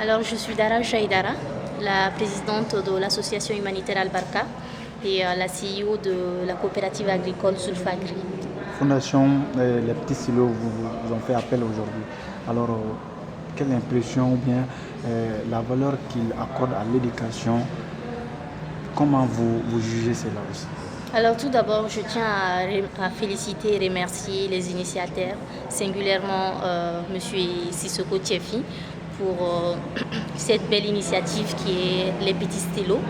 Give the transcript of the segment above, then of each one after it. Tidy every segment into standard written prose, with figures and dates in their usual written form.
Alors, je suis Dara Chaïdara, la présidente de l'association humanitaire Al-Barka et la CEO de la coopérative agricole Sulfagri. Fondation Les Petits Silos vous ont fait appel aujourd'hui. Alors, quelle impression ou bien la valeur qu'il accorde à l'éducation, comment vous jugez cela aussi? Alors tout d'abord, je tiens à féliciter et remercier les initiateurs, singulièrement M. Sissoko Tchefi, pour cette belle initiative qui est les petits stylos,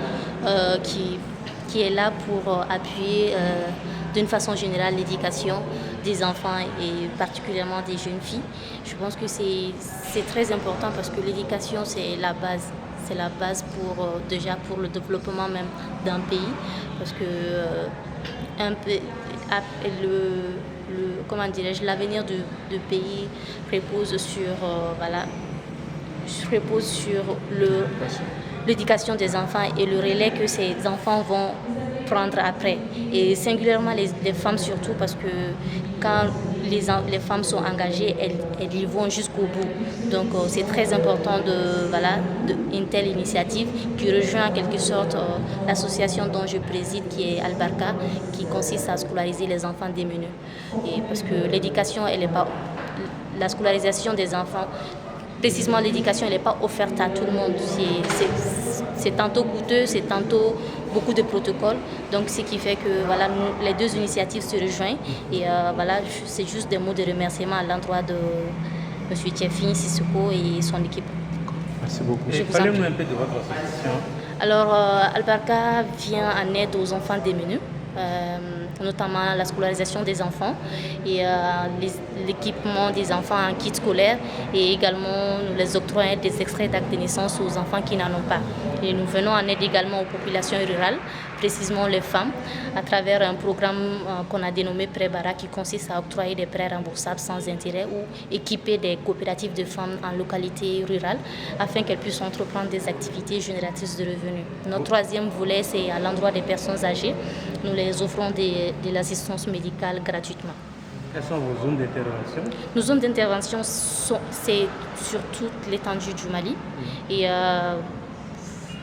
qui est là pour appuyer d'une façon générale l'éducation des enfants et particulièrement des jeunes filles. Je pense que c'est très important parce que l'éducation, c'est la base. C'est la base déjà pour le développement même d'un pays, parce que l'avenir du pays repose sur l'éducation des enfants et le relais que ces enfants vont prendre après. Et singulièrement les femmes surtout, parce que quand les femmes sont engagées, elles y vont jusqu'au bout. Donc c'est très important une telle initiative qui rejoint en quelque sorte l'association dont je préside, qui est Al-Barka, qui consiste à scolariser les enfants démunis. Et parce que l'éducation, la scolarisation des enfants, précisément l'éducation, elle n'est pas offerte à tout le monde. C'est tantôt coûteux, c'est tantôt beaucoup de protocoles. Donc ce qui fait que les deux initiatives se rejoignent. Et c'est juste des mots de remerciement à l'endroit de M. Tchefi, Sissoko et son équipe. Merci beaucoup. Parlez-nous un peu de votre association. Alors, Al-Barka vient en aide aux enfants démunis, notamment la scolarisation des enfants et l'équipement des enfants en kit scolaire, et également nous les octroyons des extraits d'actes de naissance aux enfants qui n'en ont pas. Et nous venons en aide également aux populations rurales, précisément les femmes, à travers un programme qu'on a dénommé Prêt Bara, qui consiste à octroyer des prêts remboursables sans intérêt ou équiper des coopératives de femmes en localité rurale afin qu'elles puissent entreprendre des activités génératrices de revenus. Notre troisième volet, c'est à l'endroit des personnes âgées. Nous les offrons de l'assistance médicale gratuitement. Quelles sont vos zones d'intervention? Nos zones d'intervention, c'est sur toute l'étendue du Mali. Et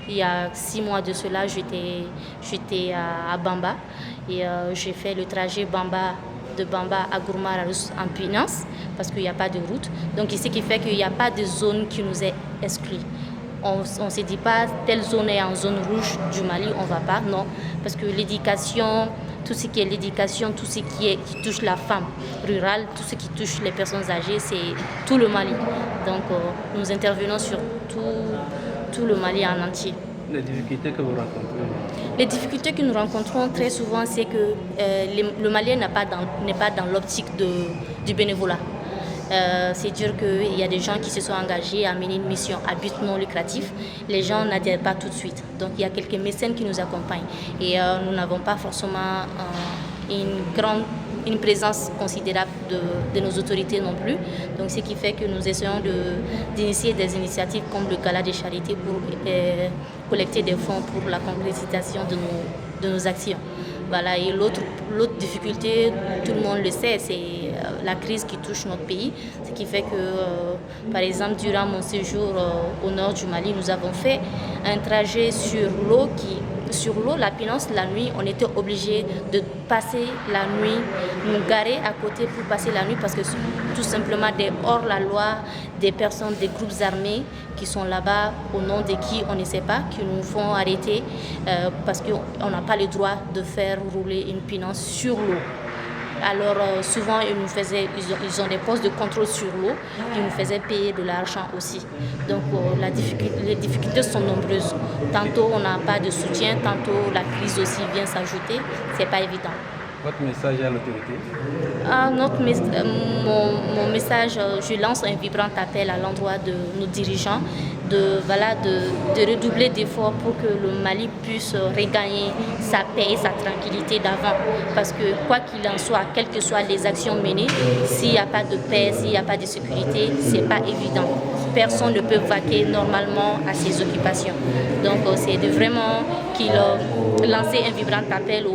il y a 6 mois de cela, j'étais à Bamba et j'ai fait le trajet de Bamba à Gourmara en Pinance parce qu'il n'y a pas de route. Donc ce qui fait qu'il n'y a pas de zone qui nous est exclue. On ne se dit pas telle zone est en zone rouge du Mali, on ne va pas, non. Parce que l'éducation, tout ce qui est l'éducation, tout ce qui touche la femme rurale, tout ce qui touche les personnes âgées, c'est tout le Mali. Donc nous intervenons sur tout le Mali en entier. Les difficultés que vous rencontrez? Les difficultés que nous rencontrons très souvent, c'est que le Malien n'est pas dans l'optique du bénévolat. C'est dire qu'il y a des gens qui se sont engagés à mener une mission à but non lucratif. Les gens n'adhèrent pas tout de suite. Donc il y a quelques mécènes qui nous accompagnent. Et nous n'avons pas forcément une présence considérable de nos autorités non plus. Donc ce qui fait que nous essayons d'initier des initiatives comme le gala des charités pour collecter des fonds pour la concrétisation de nos actions. Voilà. Et l'autre difficulté, tout le monde le sait, c'est la crise qui touche notre pays. Ce qui fait que, par exemple, durant mon séjour au nord du Mali, nous avons fait un trajet sur l'eau la Pinance, la nuit, on était obligé de passer la nuit, nous garer à côté pour passer la nuit parce que tout simplement des hors-la-loi, des personnes, des groupes armés qui sont là-bas au nom de qui on ne sait pas, qui nous font arrêter parce qu'on n'a pas le droit de faire rouler une Pinance sur l'eau. Alors souvent ils ont des postes de contrôle sur l'eau, ils nous faisaient payer de l'argent aussi. Donc les difficultés sont nombreuses. Tantôt on n'a pas de soutien, tantôt la crise aussi vient s'ajouter, c'est pas évident. Votre message à l'autorité? Mon message, je lance un vibrant appel à l'endroit de nos dirigeants de redoubler d'efforts pour que le Mali puisse regagner sa paix et sa tranquillité d'avant. Parce que quoi qu'il en soit, quelles que soient les actions menées, s'il n'y a pas de paix, s'il n'y a pas de sécurité, ce n'est pas évident. Personne ne peut vaquer normalement à ses occupations. Donc c'est de vraiment lancer un vibrant appel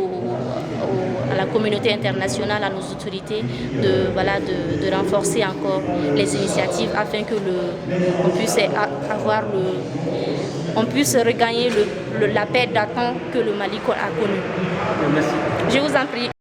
à la la communauté internationale, à nos autorités, de renforcer encore les initiatives afin que on puisse regagner la paix datant que le Mali a connue. Merci. Je vous en prie.